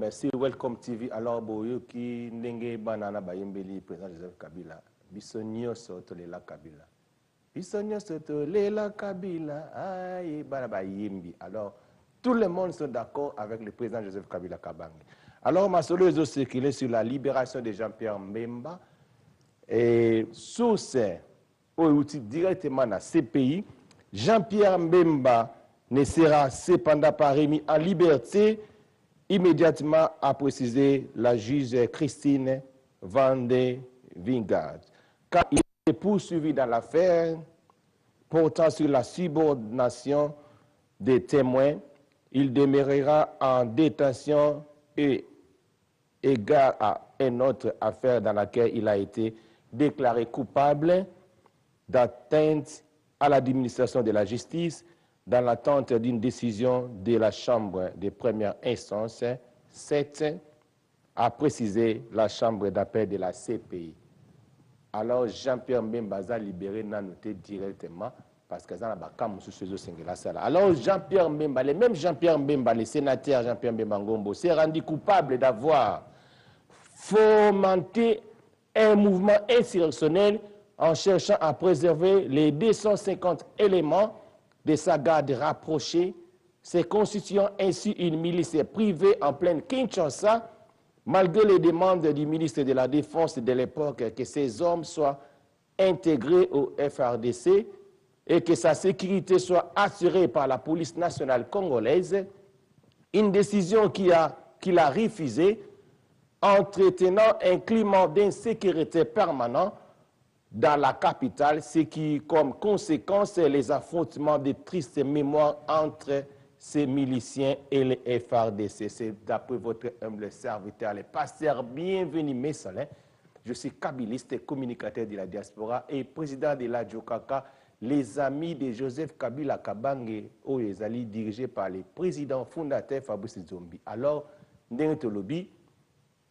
Merci, Welcome TV. Alors, boyo qui n'enge banana bayembeli président Joseph Kabila. Bisonyo soto lela Kabila. Bisonyo soto lela Kabila. Aïe, bana bayembi. Alors, tout le monde sont d'accord avec le président Joseph Kabila Kabange. Alors, ma solo est circulé sur la libération de Jean-Pierre Mbemba. Et source, outil directement dans ces pays, Jean-Pierre Mbemba ne sera cependant pas remis en liberté immédiatement, a précisé la juge Christine Vande Vingard. Car il est poursuivi dans l'affaire portant sur la subordination des témoins, il demeurera en détention et égard à une autre affaire dans laquelle il a été déclaré coupable d'atteinte à l'administration de la justice dans l'attente d'une décision de la Chambre de première instance, 7, a précisé la Chambre d'appel de la CPI. Alors, Jean-Pierre Mbemba a libéré, n'a noté directement, parce que ça n'a pas de alors, Jean-Pierre Mbemba, le même Jean-Pierre Mbemba, le sénateur Jean-Pierre Mbemba Ngombo, s'est rendu coupable d'avoir fomenté un mouvement insurrectionnel en cherchant à préserver les 250 éléments de sa garde rapprochée, se constituant ainsi une milice privée en pleine Kinshasa, malgré les demandes du ministre de la Défense de l'époque que ces hommes soient intégrés au FRDC et que sa sécurité soit assurée par la police nationale congolaise, une décision qu'il a refusée, entretenant un climat d'insécurité permanent dans la capitale, ce qui, comme conséquence, les affrontements de tristes mémoires entre ces miliciens et les FRDC. C'est d'après votre humble serviteur, le pasteur bienvenu Messalin. Je suis kabiliste et communicateur de la diaspora et président de la Jokaka, les amis de Joseph Kabila Kabange, Oyezali, dirigé par le président fondateur Fabrice Nzombi. Alors, Ndenge Lobby,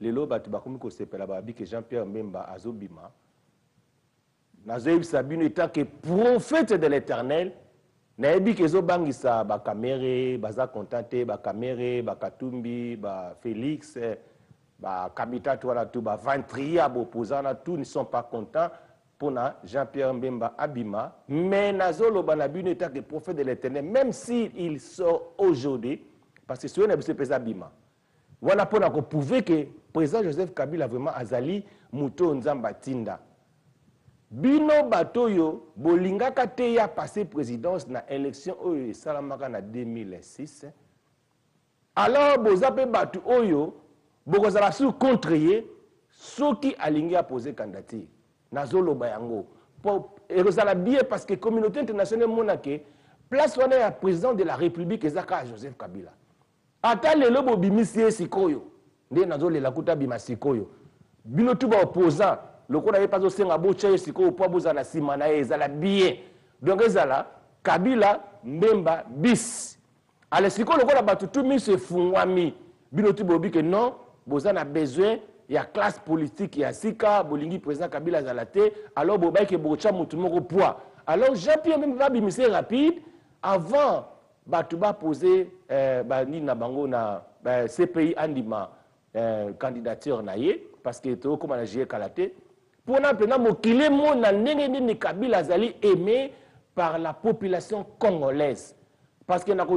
les loba tubakumiko sepela babi que Jean-Pierre Mbemba Azobima, Nazoïb Sabine étant que prophète de l'Éternel, Naebi que Zobangisa, Bakamere, Baza Contenté, Bakamere, Bakatumbi, Félix, Kabita, Ventria, opposants, tous ne sont pas contents pour Jean-Pierre Mbemba Abima. Mais Nazolo Banabine étant que prophète de l'Éternel, même s'il sort aujourd'hui, parce que ce n'est pas Abima. Voilà pour nous prouver que le président Joseph Kabila vraiment Azali Mouto Nzamba Tinda. Bino Batoyo, Bolingaka Teya passé présidence na élection Oyo Salamaka na 2006. Alors, Bozape Batu Oyo, Bokozala sous contre ceux qui aligné à poser candidature. Nazolo Bayango. Et Rosala bien parce que la communauté internationale monake, place on est président de la République Ezaka Joseph Kabila. Ata lelo bo bimisi sikoyo. Nde Nazolo la kuta bimasikoyo. Bino tuba opposant. Le coup n'avait pas aussi un beau chien, c'est qu'on peut vous en assumer, ezala bien. Donc, ezala, Kabila, Mbemba, bis. Alors, si on a battu tout, mais c'est fouami. Binotu Bobi que non, vous en avez besoin, il y a classe politique, il y a Sika, Bolingi, président Kabila Zalate, alors Bobaï que Bocha Moutoumou au poids. Alors, Jean-Pierre Mbemba bimisé rapide, avant, Batouba poser, Nina Bango na CPI Andima, candidature naïe, parce que tout comme on a géré Kalate. Pour nous, Kabila Zali aimé par la population congolaise. Parce que nous avons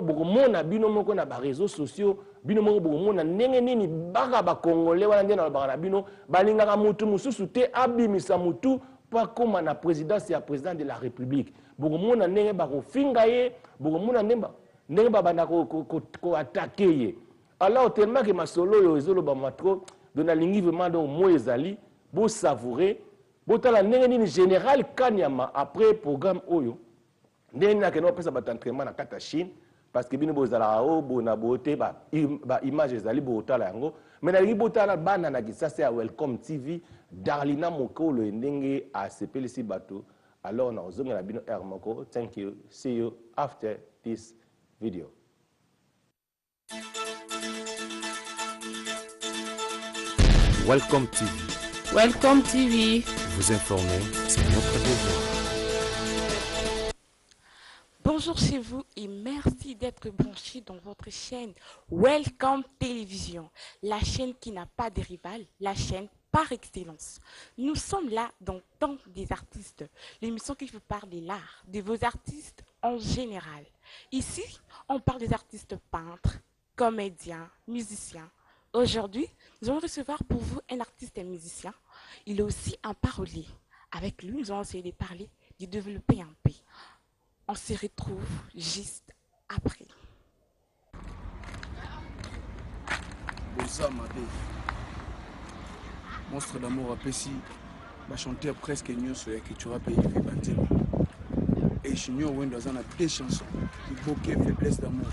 beaucoup de réseaux sociaux, bino beaucoup de nengeni baga congolais wana ndena bana bino balingaka mutu mususu te abimisa mutu pas comme na présidence ya président de la République. Beaucoup de nenge ba ko fingaye, beaucoup de nenge ba bana ko attaquer. Alors tellement que ma solo yo ezolo ba matro dona lingi vraiment donc moezali bo savourer bo tala nengeni général Kanyama après programme oyo ndeni na keno pesa ba entraînement na kata Chine parce que bino bozala o bona bote ba image ezali bo tala yango mais na lingi bo tala bana na kisasa ya Welcome TV Darlina Mokolo ndenge a sepelisi bato alors na ozonga na bino Moko. Thank you, see you after this video. Welcome TV. Welcome TV. Vous informer, c'est notre devoir. Bonjour chez vous et merci d'être branchés dans votre chaîne Welcome Télévision, la chaîne qui n'a pas de rival, la chaîne par excellence. Nous sommes là dans Temps des artistes, l'émission qui vous parle de l'art, de vos artistes en général. Ici, on parle des artistes peintres, comédiens, musiciens. Aujourd'hui, nous allons recevoir pour vous un artiste et musicien. Il est aussi un parolier. Avec lui, nous allons essayer de parler, de développer un peu. On se retrouve juste après. Boza Mabe, monstre d'amour apesi, va chanter presque nyonso ya Kitura pays Banzema. Et Junior Wendo a deux chansons, Iboke faiblesse d'amour,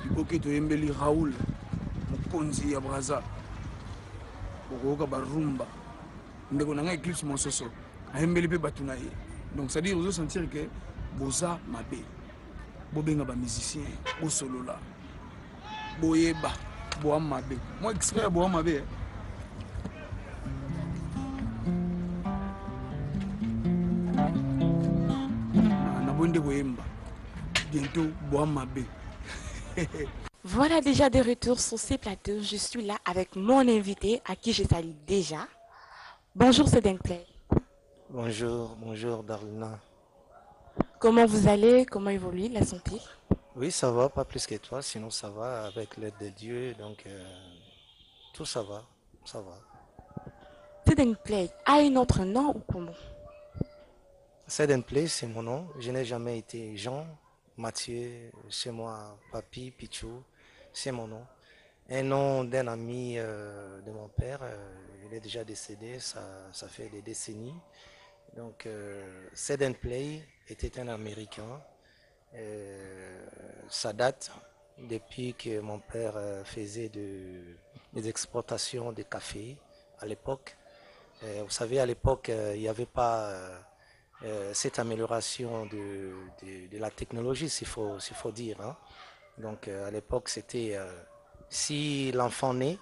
Iboke Toyembeli Raoul, Mokonzi ya Braza, Bokoka Barumba, ndeko nanga Eclipse Monsoso, Ayembeli pe Batunaye. Donc ça dit vous sentir que Boza Mabe, Bobenga ba musicien, Bo solola, Boyeba. Boa Mabe. Moi, exprès à Boa Mabe. Nabonde Boemba. Bientôt, Boa Mabe. Voilà déjà de retour sur ces plateaux. Je suis là avec mon invité à qui je salue déjà. Bonjour Sedenplay. Bonjour Darlina. Comment vous allez? Comment évolue la santé? Oui, ça va, pas plus que toi, sinon ça va avec l'aide de Dieu, donc tout ça va. Sedenplay a un autre nom ou comment? Sedenplay, c'est mon nom. Je n'ai jamais été Jean, Mathieu, c'est moi, Papi, Pichou, c'est mon nom. Un nom d'un ami de mon père, il est déjà décédé, ça fait des décennies. Donc, Sedenplay était un Américain. Ça date depuis que mon père faisait des exportations de café à l'époque. Vous savez, à l'époque, il n'y avait pas cette amélioration de la technologie, s'il faut dire. Hein. Donc, à l'époque, c'était si l'enfant naît,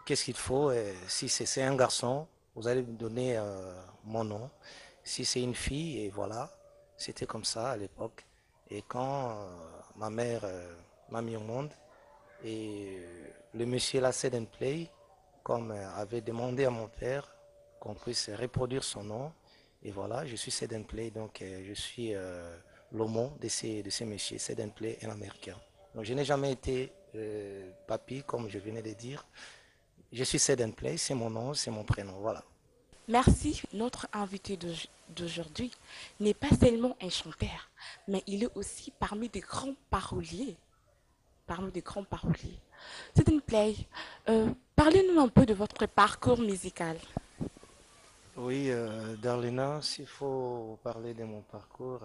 qu'est-ce qu'il faut? Si c'est un garçon, vous allez me donner mon nom. Si c'est une fille, et voilà. C'était comme ça à l'époque. Et quand ma mère m'a mis au monde, et le monsieur là, Sedenplay, comme avait demandé à mon père qu'on puisse reproduire son nom, et voilà, je suis Sedenplay, donc je suis l'homo de ces messieurs, Sedenplay, un Américain. Donc je n'ai jamais été Papi, comme je venais de dire. Je suis Sedenplay, c'est mon nom, c'est mon prénom, voilà. Merci. Notre invité d'aujourd'hui n'est pas seulement un chanteur, mais il est aussi parmi des grands paroliers. Sedenplay, parlez-nous un peu de votre parcours musical. Oui, Darlena, s'il faut parler de mon parcours,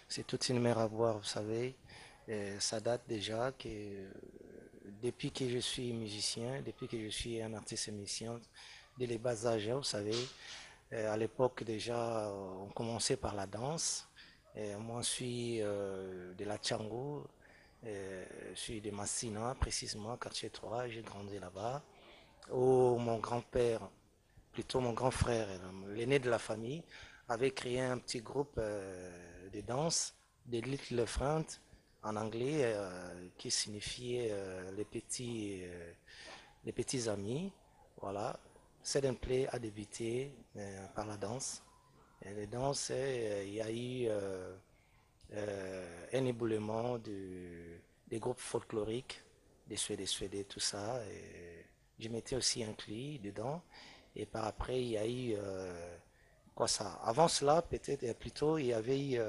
c'est toute une mer à boire, vous savez. Ça date déjà que depuis que je suis musicien, depuis que je suis un artiste musicien, dès les bas âges, vous savez, à l'époque déjà, on commençait par la danse. Moi, je suis de la Tchango, je suis de Massina, précisément, quartier 3, j'ai grandi là-bas. Où mon grand-père, plutôt mon grand frère, l'aîné de la famille, avait créé un petit groupe de danse, des Little Friends, en anglais, qui signifiait les petits amis. Voilà. Sedenplay a débuté par la danse. Et les danses, il y a eu un éboulement des groupes folkloriques, des Suédés, tout ça. Et je m'étais aussi inclus dedans. Et par après, il y a eu quoi ça? Avant cela, peut-être plutôt, il y avait eu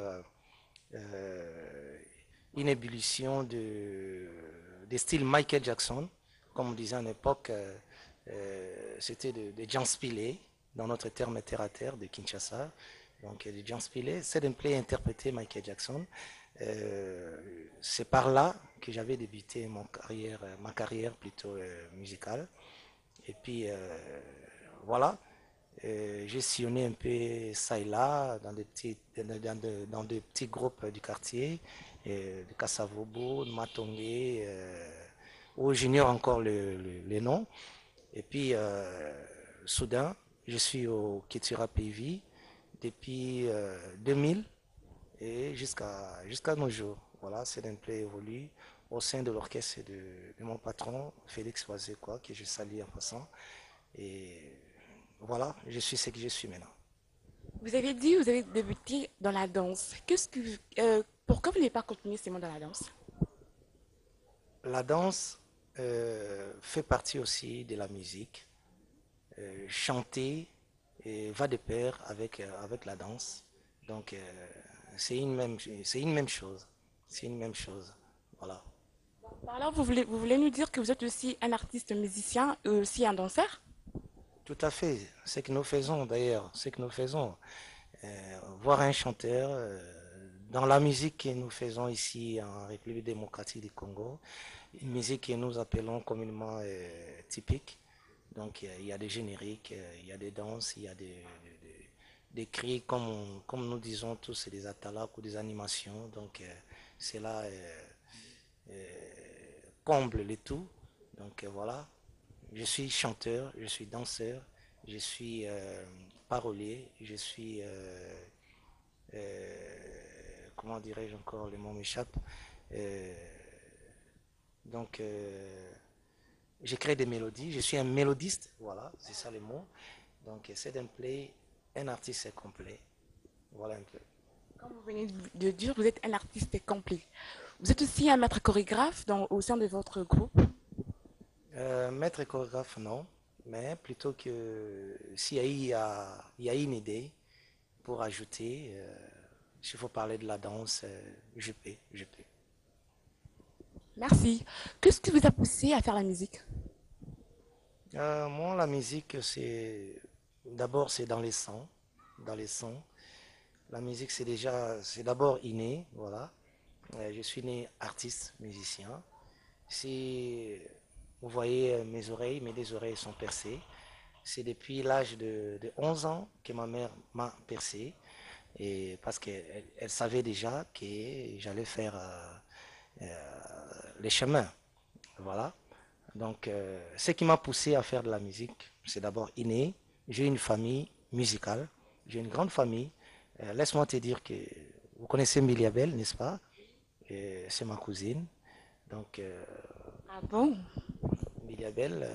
une ébullition des styles Michael Jackson, comme on disait à l'époque. C'était de Jean Spillet, dans notre terme terre à terre de Kinshasa. Donc de Jean Spillet, Sedenplay interprétait Michael Jackson. C'est par là que j'avais débuté ma carrière plutôt musicale. Et puis voilà, j'ai sillonné un peu ça et là dans des petits groupes du quartier, de Kassavobo, de Matongé, où j'ignore encore les noms. Et puis, soudain, je suis au Kitura PV depuis 2000. et jusqu'à nos jours. Voilà, Sedem Play évolue au sein de l'orchestre de mon patron, Félix Oisé, quoi, que je salue en passant. Et voilà, je suis ce que je suis maintenant. Vous avez dit que vous avez débuté dans la danse. Pourquoi vous n'avez pas continué seulement dans la danse? La danse fait partie aussi de la musique. Chanter va de pair avec la danse. Donc, c'est une même chose. C'est une même chose. Voilà. Par là, vous voulez nous dire que vous êtes aussi un artiste musicien et aussi un danseur? Tout à fait. C'est ce que nous faisons d'ailleurs. C'est ce que nous faisons. Voir un chanteur dans la musique que nous faisons ici en République démocratique du Congo, une musique que nous appelons communément typique. Donc il y a des génériques, il y a des danses, il y a des cris, comme nous disons tous, c'est des atalaks ou des animations. Donc cela comble le tout. Donc voilà, je suis chanteur, je suis danseur, je suis parolier, je suis, comment dirais-je encore, le mot m'échappe. Euh, donc j'écris des mélodies, je suis un mélodiste, voilà, c'est ça le mot. Donc Sedem Play, un artiste complet. Voilà un peu. Comme vous venez de dire, vous êtes un artiste complet. Vous êtes aussi un maître chorégraphe au sein de votre groupe. Maître chorégraphe, non, mais plutôt que s'il y a une idée pour ajouter, s'il faut parler de la danse, je peux. Merci. Qu'est-ce qui vous a poussé à faire la musique? Moi, la musique, d'abord, c'est dans les sons, dans les sons. La musique, c'est d'abord inné, voilà. Je suis né artiste, musicien. Si vous voyez mes deux oreilles sont percées. C'est depuis l'âge de 11 ans que ma mère m'a percé. Et parce qu'elle savait déjà que j'allais faire les chemins. Voilà. Donc, ce qui m'a poussé à faire de la musique, c'est d'abord inné. J'ai une famille musicale. J'ai une grande famille. Laisse-moi te dire que vous connaissez Miliabel, n'est-ce pas? C'est ma cousine. Donc, Ah bon? Miliabel,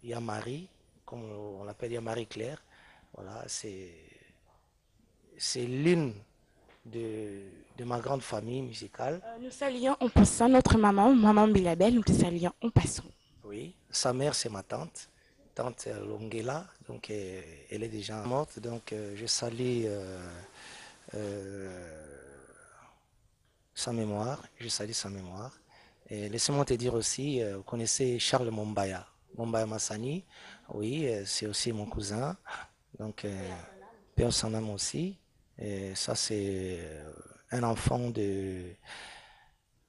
il y a Marie, comme on l'appelle, il y a Marie-Claire. Voilà, c'est l'une de ma grande famille musicale. Nous saluons en passant notre maman, maman Bilabel, nous te saluons en passant. Oui, sa mère, c'est ma tante, tante Longela, donc elle est déjà morte. Donc, je salue sa mémoire, je salue sa mémoire. Et laissez-moi te dire aussi, vous connaissez Charles Mombaya, Mombaya Massani, oui, c'est aussi mon cousin, donc paix à son âme aussi. Et ça, c'est un enfant de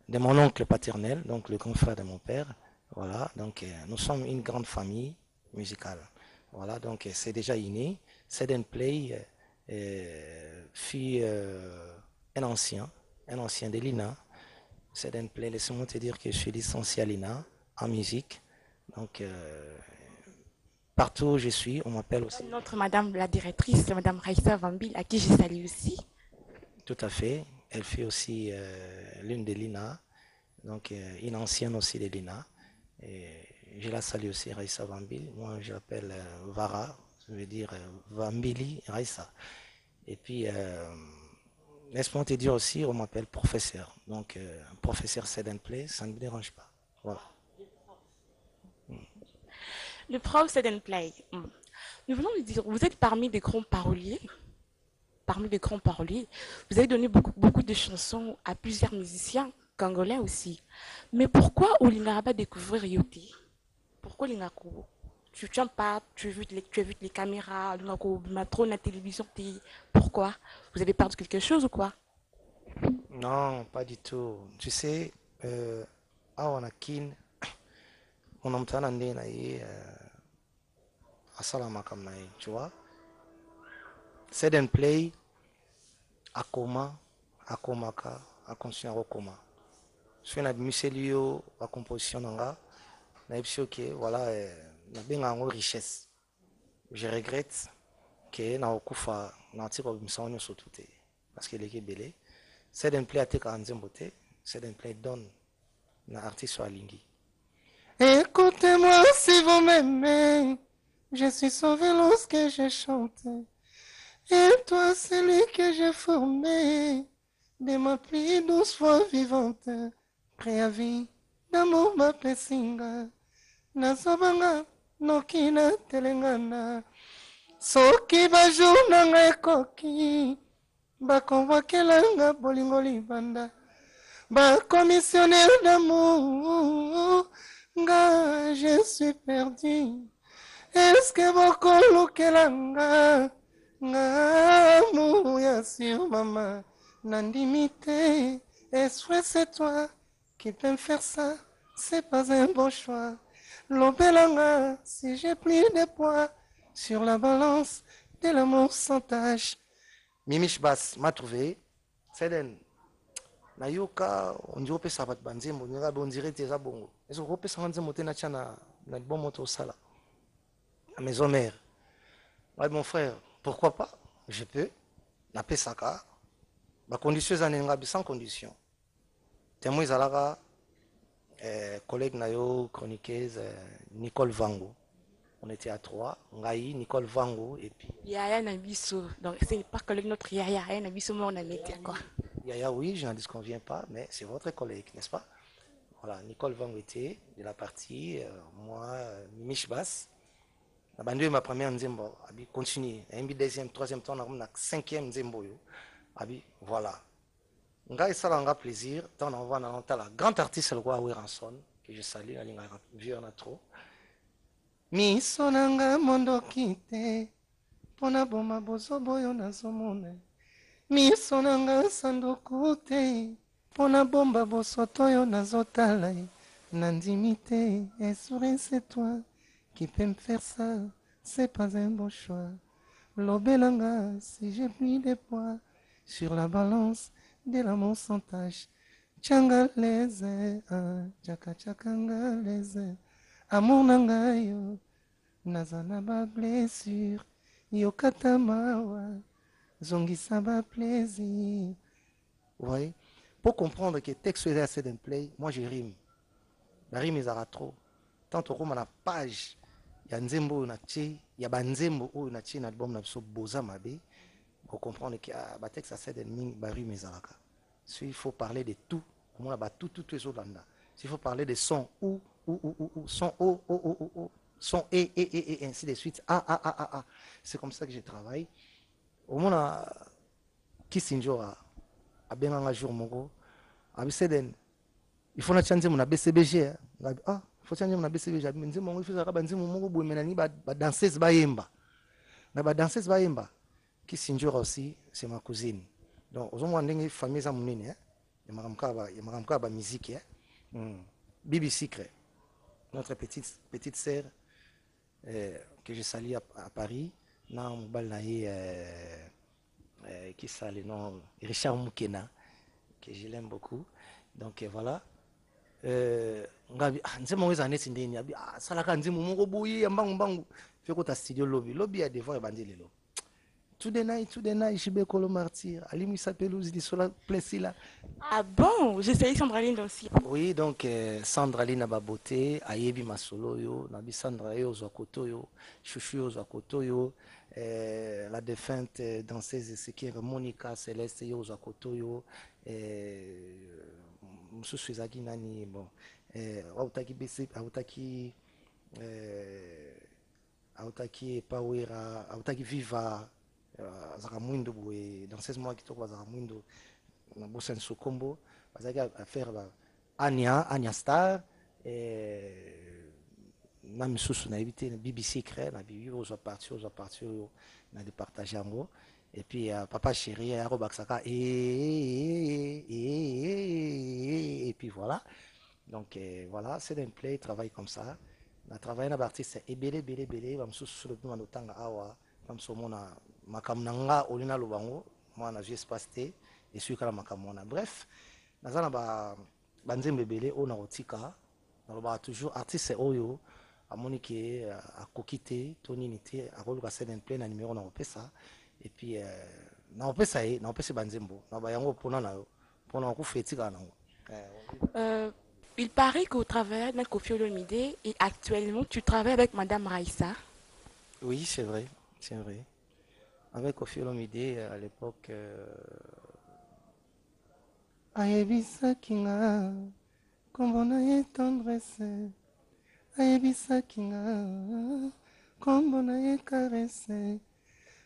mon oncle paternel, donc le grand frère de mon père. Voilà, donc nous sommes une grande famille musicale. Voilà, donc c'est déjà inné. Sedem Play fut un ancien de l'INA. Sedem Play, laisse-moi te dire que je suis licencié à l'INA en musique. Donc partout où je suis, on m'appelle aussi. Notre madame la directrice, madame Raissa Vambil, à qui je salue aussi. Tout à fait. Elle fait aussi l'une de l'INA, donc une ancienne aussi de l'INA. Et je la salue aussi, Raissa Vambil. Moi, je l'appelle Vara, ça veut dire Vambili Raissa. Et puis, laisse-moi te dire aussi, on m'appelle professeur. Donc, professeur Sedem Play, ça ne me dérange pas. Voilà. Le prof Sedem Play. Nous venons de dire, vous êtes parmi des grands paroliers. Parmi les grands paroliers, vous avez donné beaucoup de chansons à plusieurs musiciens congolais aussi. Mais pourquoi Olingaraba découvrir Yoté? Pourquoi Lingako? Tu tiens pas, tu as vu les caméras, Lingako, trop la télévision, pourquoi? Vous avez perdu quelque chose ou quoi? Non, pas du tout. Tu sais, on a kin, on entend tu vois. Sedem Play, akoma, akomaka, akonsina okoma. Je suis admiselio à composition nanga, na que voilà, na benga ngo richesse. Je regrette que na okufa na tiko bisonyo sotute parce que l'équipe belé. C'est un play à teka nzembo te, c'est un play donne na artiste sur Alingi. Écoutez-moi si vous m'aimez, je suis sauvé lorsque je chante. Et toi, celui que j'ai formé, de ma plus douce foi vivante, préavis d'amour ma pesinga, nazobanga nokina telengana, soki bajou nanga ekoki, bakonvokelanga bolingo libanda, commissionnaire d'amour, nga je suis perdu. Est-ce que bokolukelanga nga mouya sur maman nandimité? Est-ce que c'est toi qui peux me faire ça? C'est pas un bon choix. L'obélanga, si j'ai pris des poids sur la balance de l'amour sans tâche. Mimish Bass m'a trouvé. C'est nayoka on dirait ça va te banzembo on dirait tes abongo est-ce que repesa banzembo te na chana na bon moto sala à maison mère. Ouais mon frère, pourquoi pas? Je peux na pesaka ba conditions zanenga bi sans condition. Témoin zalaka collègue nayo chroniqueuse Nicole Vango. On était à 3, Ngai, Nicole Vango et puis Yaya Nabiso. Donc c'est pas collègue notre Yaya Nabiso, mais on a métier quoi. Yaya, oui, je n'en disconviens pas, mais c'est votre collègue, n'est-ce pas? Voilà, Nicole Van était de la partie, moi, Mich Bass. La bande ma première nzembo, abi continue. Un deuxième, troisième temps, on a cinquième nzembo. Abi, voilà. Nga ça l'a plaisir. Tant on va dans la grande artiste le roi Ranson que je salue, la ligne vu en a trop. Mi sonanga mondo kite, pona boma bozo boyo na zomone. Miso nanga sanduku te, pona bomba bosoto yo nazotala, nandimi te, et c'est toi qui peux me faire ça, c'est pas un bon choix. Lobelanga, si j'ai pris des poids sur la balance de l'amour sans tâche, tchanga leze, tchaka tchakanga leze, amour nanga yo, nazana ba blessure, yo katamawa. Zongisa ba plaisir. Vous voyez? Pour comprendre que le texte est assez d'un play, moi je rime. La rime est à trop. Tant au la page, il y a nzembo na tché, il y a banzembo ou na tché na album na so boza mabe. Pour comprendre que le texte assez d'un ming, la rime est à la. Il faut parler de tout. On a tout les autres là. S'il faut parler de son ou, son o, son et ainsi de suite. A. C'est comme ça que je travaille. Au moins, Kissinger a bien un jour mon il faut changer mon BCBG. Il faut changer mon BCBG. Il faut changer mon danseuse bayemba. La danseuse bayemba. Kissinger aussi, c'est ma cousine. Donc, aux moins une famille zamunine. Il m'a ramka musique. Bibi Secret, notre petite sœur que je salue à Paris. Non, qui ça le nom Richard Moukena que je l'aime beaucoup. Donc voilà. Nze mo za neti ndeni abi salaka nzimu moko boyi mbangu mbangu feko ta studio lobby a devoir bandi lelo. To the night Shibekolo martyr Alimu Sapelouz di sola plesila. Ah bon, j'ai essayé Sandraline aussi. Oui, donc Sandraline a beauté, ayebi masolo yo, nabi Sandra yo zokoto yo, chouchou yo zokoto yo. La défunte danseuse c'est Monica Céleste yo zokoto yo. Msusu ezaki nani bon autaki bc autaki pawera autaki viva zaka mwindo boye danseuse moi kitoko zaka mwindo na bossa nsokombo bazaki affaire ba Anya Star na misusu na éviter na BBC Secret na bibi aux partir na de partager yango. Et puis papa chéri a rebaxaka et puis voilà. Donc voilà, c'est un play, travail comme ça. On a travaillé na artiste et belé va me sous le plan d'otanga awa comme so mona makamnanga olina lobango moi na j'ai spasté et celui kala makamona. Bref, nazana ba banzembe belé on a otika. On va toujours artiste oyo a monique a kokité toninité a roluka c'est un play na numéro na opesa. Et puis, na opesa banzembo na bayango pona na yo pendant qu'on fait Il paraît qu'au travail avec Koffi Olomide et actuellement tu travailles avec Madame Raissa. Oui, c'est vrai, c'est vrai. Avec Koffi Olomide à l'époque, Ayebisa Kinga, Kombona ye tendresse, Ayebisa Kinga, Kombona ye caresse,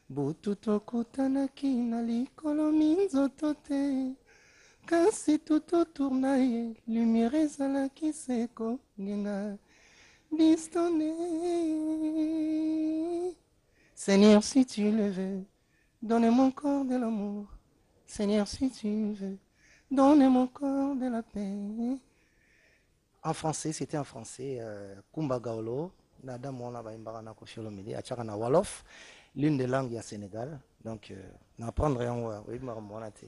Butu tokutanaki na likolo minzoto te, kasi tout autour na ye, lumière ezalaki seko ngenga, distonné. Seigneur, si tu le veux, donne mon corps de l'amour. Seigneur, si tu veux, donne mon corps de la paix. En français, c'était en français. Kumba Gaolo, Nada Mona Baimbara Koffi Olomide, Achakana Wolof, l'une des langues du Sénégal. Donc, n'apprendre rien, oui, Marmonate.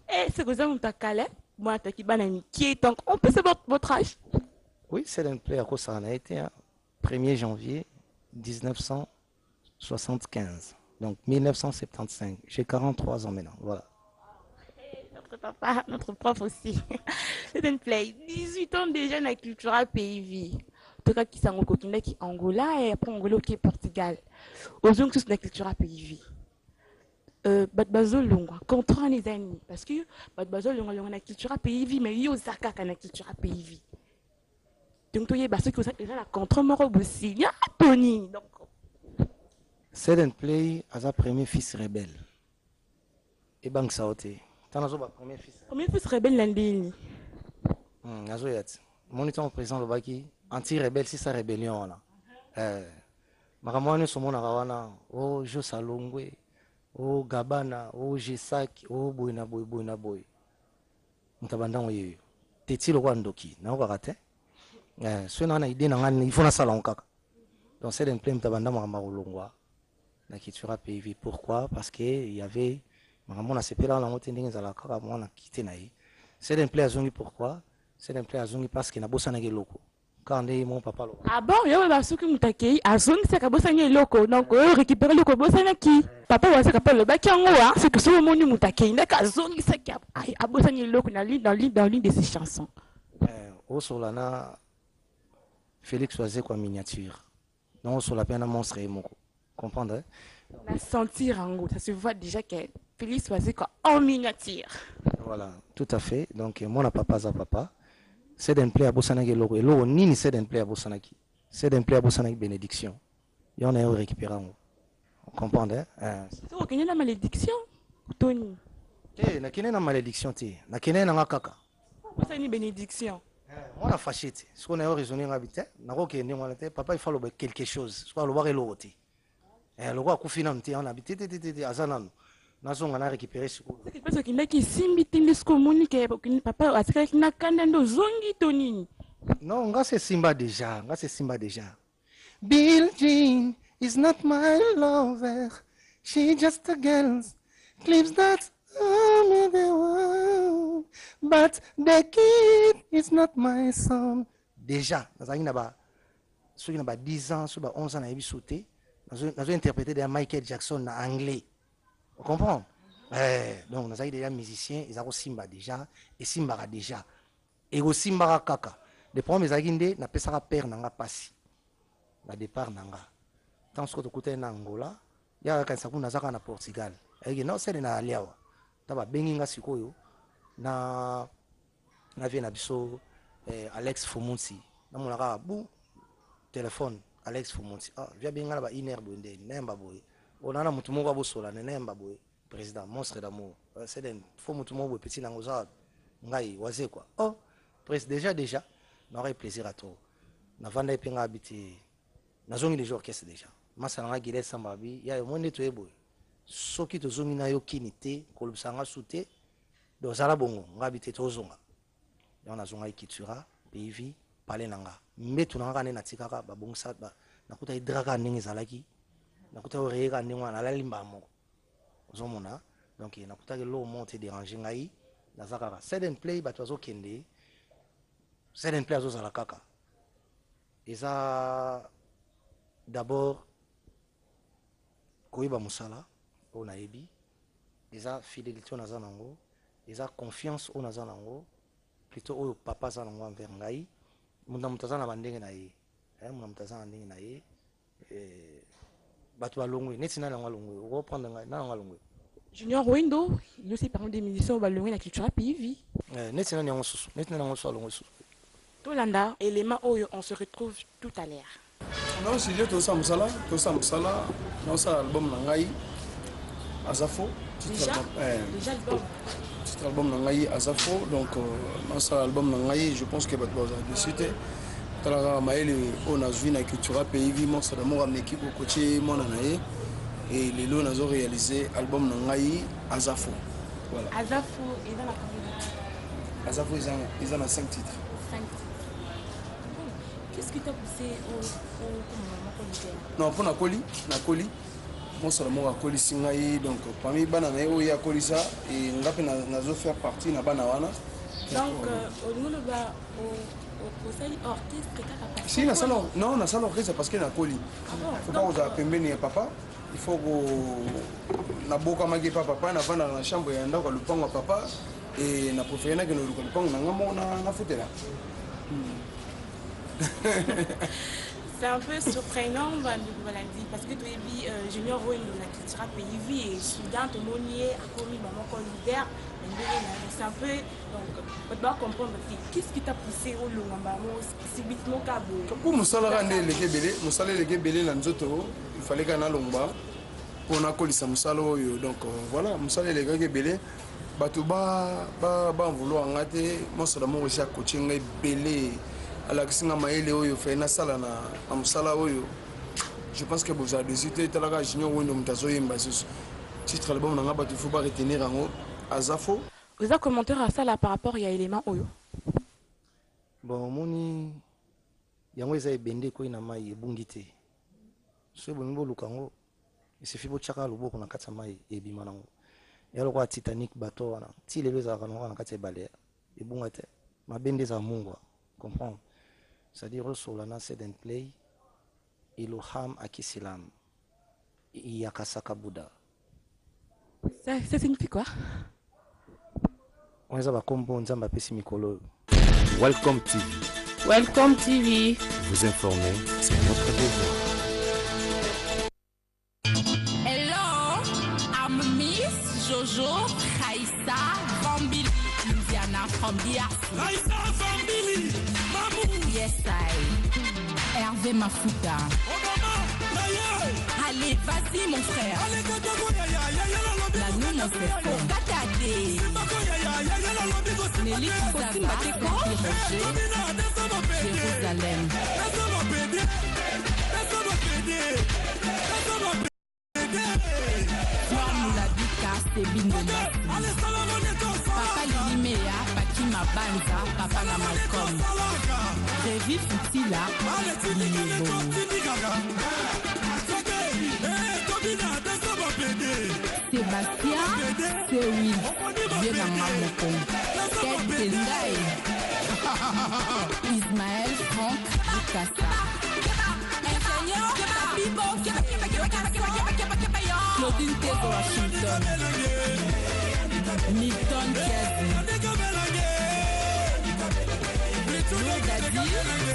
Et c'est que ça, on t'a calé. Moi, t'as qui banani qui est donc, on peut savoir votre âge? Oui, c'est un play à quoi ça en a été, 1er janvier 1975. Donc 1975. J'ai 43 ans maintenant. Voilà. Notre papa, notre prof aussi. C'est une play. 18 ans déjà dans la culture PIV. En tout cas, qui s'en occupe qui Angola et après Angola qui est Portugal. Aux gens qui sont dans la culture PIV. Badbazo Longwa, contre les années. Parce que Badbazo Longwa, dans la culture PIV, mais il y a Osaka dans la culture PIV. Donc, tu as ceux qui ont la contre-morobe aussi. Il y a Tony. Donc, C'est un play à sa premier fils rebelle. Et Bank Saote. T'en as premier fils. Premier fils rebelle l'année. Azoyat. Moniteur président le Baki. Anti-rebelle, c'est sa rébellion là. Makamwane somo na kawana. Oh, Jo Salongwe. Oh, Gabana. Oh, Jesaki. Oh, Boina Boy, Boina Boy. Ntabandang yeyo. Teti lo kwa ndoki. Na ukarate. Ceux qui ont idée, il faut la salle en caca. Donc c'est un plein de Maroulongwa. La culture PIV. Pourquoi? Parce qu'il y avait. On a séparé la moitié de la caca, on a quitté Naï. C'est un plein à Zongi. Pourquoi? C'est un plein à Zongi parce qu'il y a beaucoup de locaux. Quand on est mon papa. Ah bon, il y a ceux qui ont attaqué. À Zongi, c'est qu'il y a des locaux. Donc, récupérer le locaux, c'est qui? Papa, c'est qu'il le bac en haut. C'est que ce moment où il y a Zongi, c'est qu'il y a des locaux dans l'une de ses chansons. Au Solana. Félix Oisé quoi miniature. Non, sur la peine à monstre et moko. Comprendre? La sentir en gros, ça se voit déjà que Félix Oisé quoi en miniature. Voilà, tout à fait. Donc, mon papa za papa. C'est d'un play à Bossanaki logo. Et logo nini c'est d'un play à Bossanaki. C'est d'un play à Bossanaki bénédiction. Et on a récupéré. On comprend? C'est où qu'il y a la malédiction, Tony? Na kene na malédiction te. Na kene na kaka. C'est une bénédiction. Moi, je suis fâché. Ce qu'on a raisonné, papa, il faut quelque chose. Ce qu'on a le roi le roi Koufinante, on a habité, Azanan. Nous avons récupéré ce coup. C'est parce qu'il y a qui s'imbitent ce communique, papa, à ce qu'il y a un zongi Tony. Non, c'est Simba déjà. C'est Simba déjà. Bill Jean is not my lover. She just a girl. Clips that me the world. But the kid is not my son. Déjà, nous avons 10 ans, 11 ans, nous avons interprété de Michael Jackson en anglais. Vous comprenez? Donc, nous avons déjà musiciens, ils ont Simba déjà, et Simba déjà. Et aussi Simba Kaka. Les premiers agindés, n'a pas ça père n'a pas passé. La départ n'a pas. Tant que tu es en Angola, il y a un sapon nazaka na Portugal. Et non, c'est na aliawa. Taba benginga sikoyo na vient na biso Alex Fomunsi. Na monaka bu téléphone Alex Fomunsi. Ah, via benga na ba iner bonde nemba boy. Onana mutu moko abosola ne nemba boy. Président monstre d'amour. C'est un faux mutu moko petit nangoza ngai waze quoi. Oh, déjà n'aurait plaisir à toi. Na vanda epenga habité. Na zongi les jours qu'est-ce déjà. Masala nga gile sambabi ya monde to eboy. Soki tozongi na yo kini te kolubisanga su te dozala bongo nga habite tozonga ya nazonga ikitura PIV pale nanga mbetu nanga ne natikaka babongisa nakuta idraka ndenge ezalaki nakuta oreyeka ndenge wana alalimba moko ozomona donc nakuta ke lo monte déranger ngai nazakaka set and play bato azokende set and play azozala kaka eza d'abord koyeba musala on a ebi eza fidélité on a zanango ils ont confiance au nazanango plutôt au papa zanango envers ngai munda mutazana bandenge na ye munda mutazana ndenge na ye bato balongwe neti na lango longwe reprendre ngai na lango longwe Junior Wendo il aussi parmi des musiciens balongwe na culture pays vie neti na lango susu neti na lango so longwe susu Tolanda élément oyo on se retrouve tout à l'heure. Non, si j'ai tout ça musala non ça album nangai Azafo Déjà l'album titre album nangai Azafo donc non ça album nangai je pense que va de suite tala maele on a vu na culture pays vivement ça d'amour am équipe au côté mon anaye et les lots nazo réalisé album nangai Azafo voilà Azafo et dans la Azafo ils ont 5 titres. Qu'est-ce qui t'a poussé au non pour Nakoli mon seulement à Koli Singaï donc parmi banana où il y a Kolisa et ngapi nazo faire partie na bana wana donc au niveau là au salle orchestre si na salon non na salon orchestre parce que na Koli faut pas oser pembeni papa il faut que na boka magi papa na vana na chambre ya ndako lupango papa et na préféré na que no lupango na ngamo na futela. C'est un peu surprenant, parce que tu es dit Junior Wendo na culture pays vie et soudain tout le monde y est à commis maman comme leader. C'est un peu donc on doit comprendre qu'est-ce qui t'a poussé au long subitement cabo. Pour musala rande les gebele, musala les gebele na nzoto, il fallait qu'on a longba pour na kolisa musala oyo donc voilà musala les gebele bato ba vouloir ngate moi seulement aussi à coaching belé ala kisinga maele oyo fe na sala na musala oyo je pense que vous avez hésité talaka Junior Wendo mutazo yemba ce titre album na ngaba tu faut pas retenir en Azafo. Vous avez commentaire à ça là par rapport il y a élément oyo. Bon moni yango eza ebende ko ina mai ebungite so bongo lukango isifi bo chaka loboko na katsa mai ebima nango yalo kwa Titanic bato wana ti lelo za kana na katsa balea ebungate mabende za Mungu comprendre. C'est-à-dire sur la Nased and Play, Iloham Akisilam, Yakasaka Bouddha. Ça signifie quoi? On va comprendre Nzamba Pesi Mikolo. Welcome TV. Welcome TV. Vous informer, c'est notre devoir. Hello, I'm Miss Jojo Raissa Bambili, Indiana from DRC. Raissa Bambili, Mamou. Yes, Hervé Mafuta. Allez, vas-y mon frère. La nous mon frère. Batate. Nelly Kizaba, Jérusalem. Papa Lilimea, Pakima Banza, Papa na Malcolm. Révi Futila, Sébastien, c'est oui, bien à Mamoko. Ted Tendai, Ismaël Franck, Bukassa. Ingénieur, Claudine Tego Washington. Milton Kiazi. Dadi,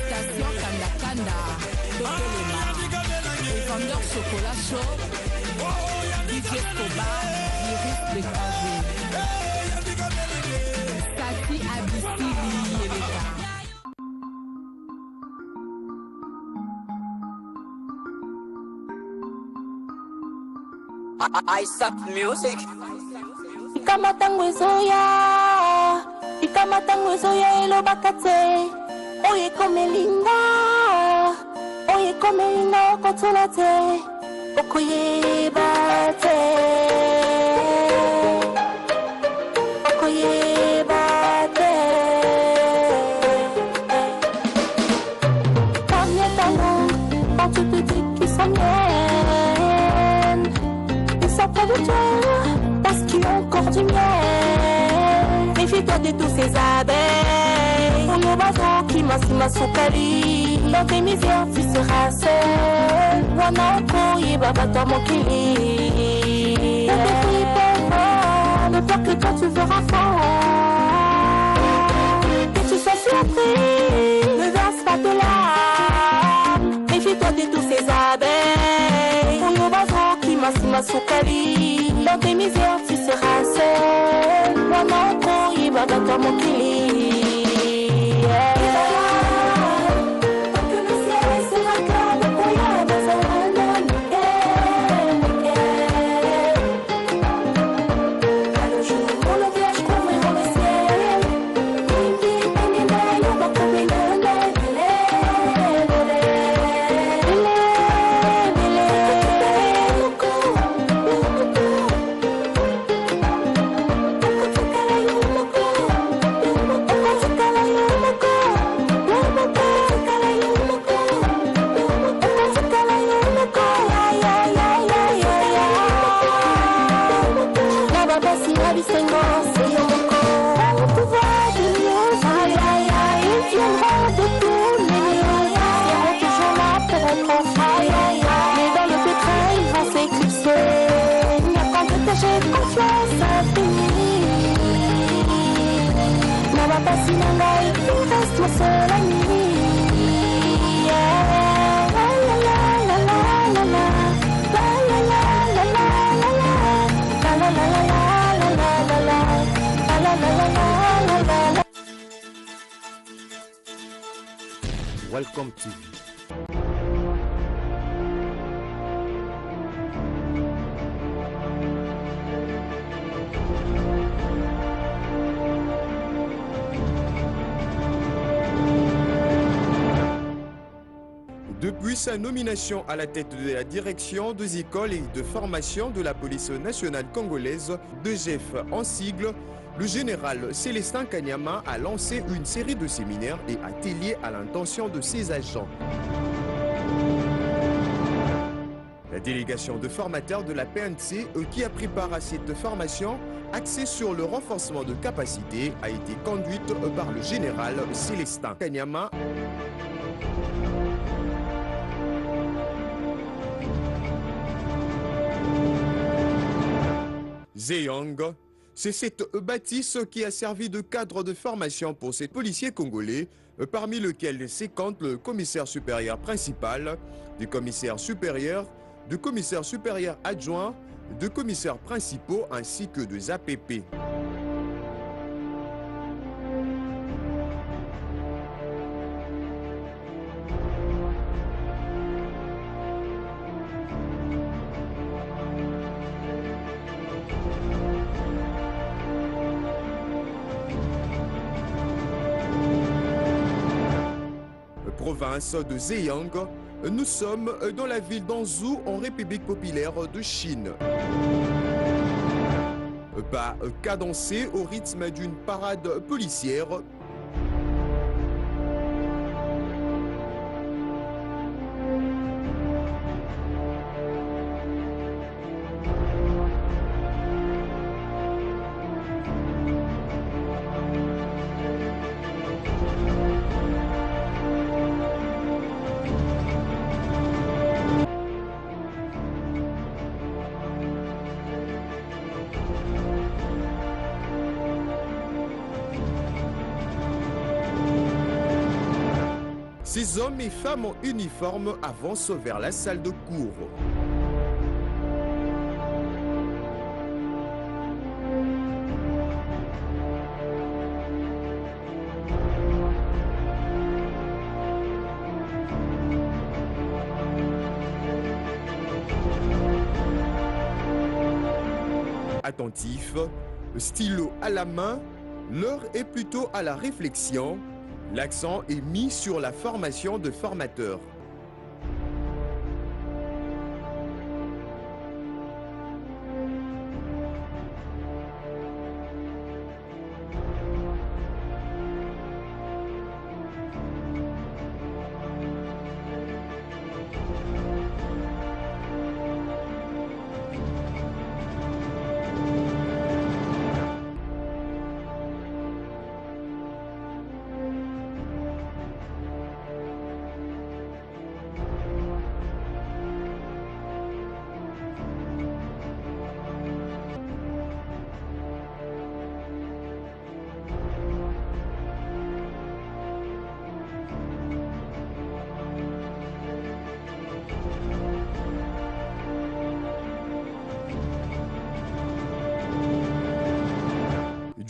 Station Kanda, Dokelema. Vendeur Chocolat Chaud, DJ Koba, Iris Décrasé. Tati Abissili Yeleka. Isaac Music. Ikamatango ezoya elo bakate. Oye komelinga okotula te. Okoyeba te. Combien d'années quand tu te dis qu'ils sont miennes. Ils sont près de toi parce qu'ils ont encore du miel. Méfie-toi de tous ces abeilles. On ne va pas qui m'a soukali. Dans tes misères tu seras seul. Wanako yeba bata mokili. Ne te prie pas, ne peur que quand tu verras fort. Que tu sois surpris, ne verse pas de larmes. Méfie-toi de tous ces abeilles. Pour nous bateaux qui m'assoukali. Dans tes misères, tu seras seul. Moi, non, quand il va battre mon kili. Welcome TV. Depuis sa nomination à la tête de la direction des écoles et de formation de la police nationale congolaise, DGF en sigle, le général Célestin Kanyama a lancé une série de séminaires et ateliers à l'intention de ses agents. La délégation de formateurs de la PNC qui a pris part à cette formation, axée sur le renforcement de capacités, a été conduite par le général Célestin Kanyama. Zeyang, c'est cette bâtisse qui a servi de cadre de formation pour ces policiers congolais, parmi lesquels se compte le commissaire supérieur principal, du commissaire supérieur adjoint, de commissaires principaux ainsi que des APP. Province de Zhejiang, nous sommes dans la ville d'Anzhou en République populaire de Chine. Pas cadencé au rythme d'une parade policière. Ces hommes et femmes en uniforme avancent vers la salle de cours. Attentifs, stylo à la main, l'heure est plutôt à la réflexion. L'accent est mis sur la formation de formateurs.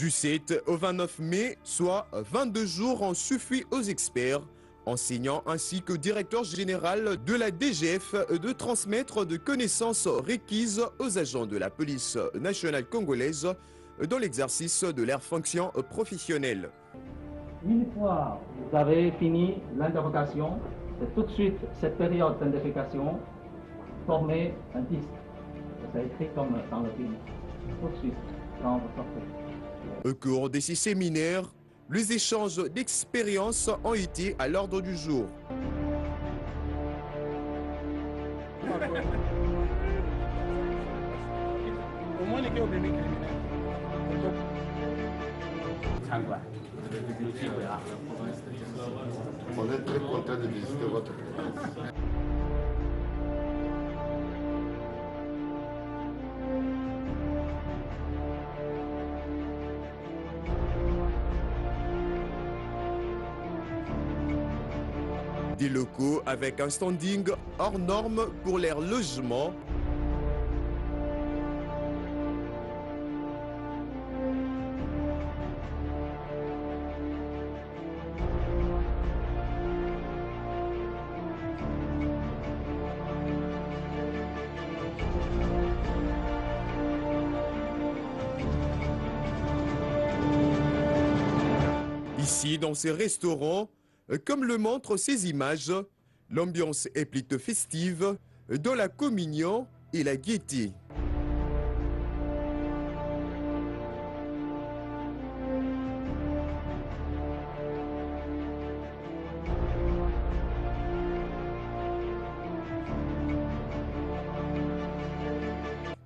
Du 7 au 29 mai, soit 22 jours, ont suffi aux experts, enseignants ainsi que directeur général de la DGF de transmettre de connaissances requises aux agents de la police nationale congolaise dans l'exercice de leurs fonctions professionnelles. Une fois vous avez fini l'interrogation, c'est tout de suite cette période d'interrogation, former un disque. C'est écrit comme dans le film, tout de suite quand vous sortez. Au cours de ces séminaires, les échanges d'expériences ont été à l'ordre du jour. On est très content de visiter votre place. Des locaux avec un standing hors norme pour leur logement. Ici, dans ces restaurants, comme le montrent ces images, l'ambiance est plutôt festive dans la communion et la gaieté.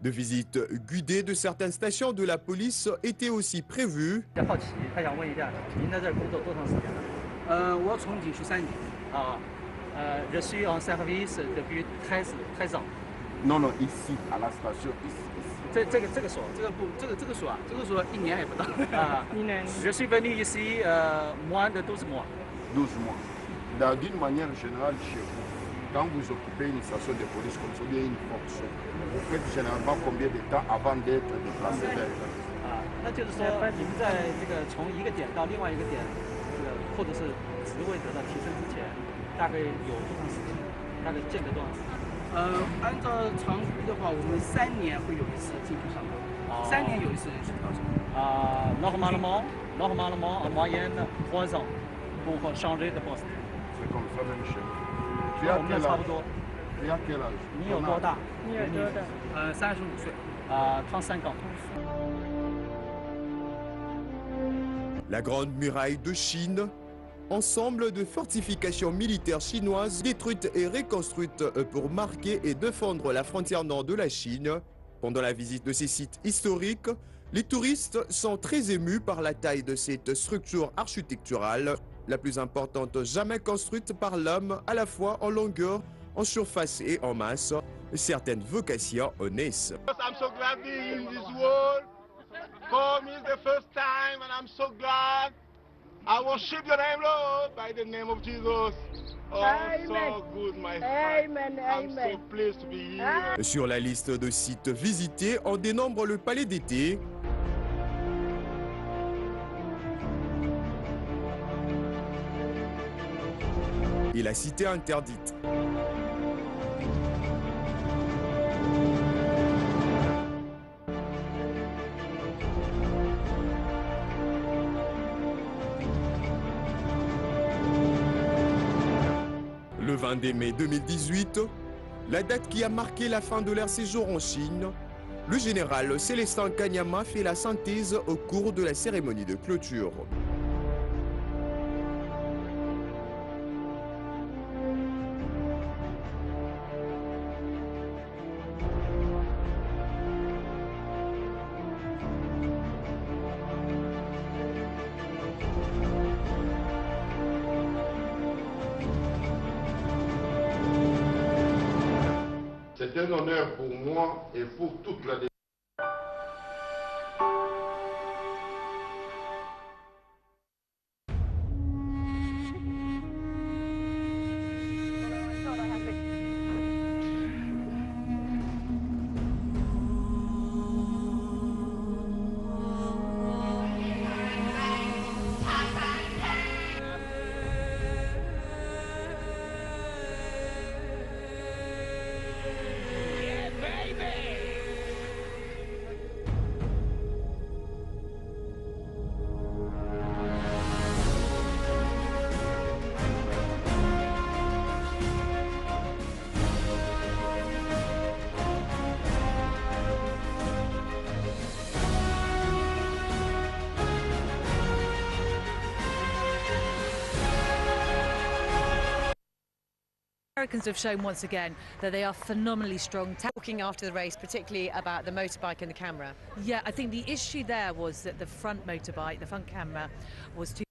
De visites guidées de certaines stations de la police étaient aussi prévues. Je suis en service depuis 13 ans. Non, non, ici, à la station, ici. Je suis venu ici moins de 12 mois. 12 mois. D'une manière générale, chez vous, quand vous occupez une station de police comme ça, bien une fonction, vous faites généralement combien de temps avant d'être déplacé vers 那就是说，你们在这个从一个点到另外一个点，或者是职位得到提升之前，大概有多长时间？大概间隔多长时间？按照常规的话，我们3年会有一次进去上班，3年有一次人事调整。Normalement, en moyenne, 3 ans pour changer de poste. C'est comme ça même chez vous. Tu as quel âge? Tu as quel âge? 你有多大？你有多大？35岁。35 ans. La Grande Muraille de Chine, ensemble de fortifications militaires chinoises détruites et reconstruites pour marquer et défendre la frontière nord de la Chine. Pendant la visite de ces sites historiques, les touristes sont très émus par la taille de cette structure architecturale, la plus importante jamais construite par l'homme, à la fois en longueur, en surface et en masse. Certaines vocations naissent. I'm so glad being in this world. For me, it's the first time, and I'm so glad. I worship your name, Lord, by the name of Jesus. Oh, Amen. so good, my friend. Amen. I'm so pleased to be here. Sur la liste de sites visités, on dénombre le palais d'été, et la cité interdite. Le 22 mai 2018, la date qui a marqué la fin de leur séjour en Chine, le général Célestin Kanyama fait la synthèse au cours de la cérémonie de clôture. C'est un honneur pour moi et pour toute la Americans have shown once again that they are phenomenally strong. Talking after the race, particularly about the motorbike and the camera. Yeah, I think the issue there was that the front motorbike, the front camera, was too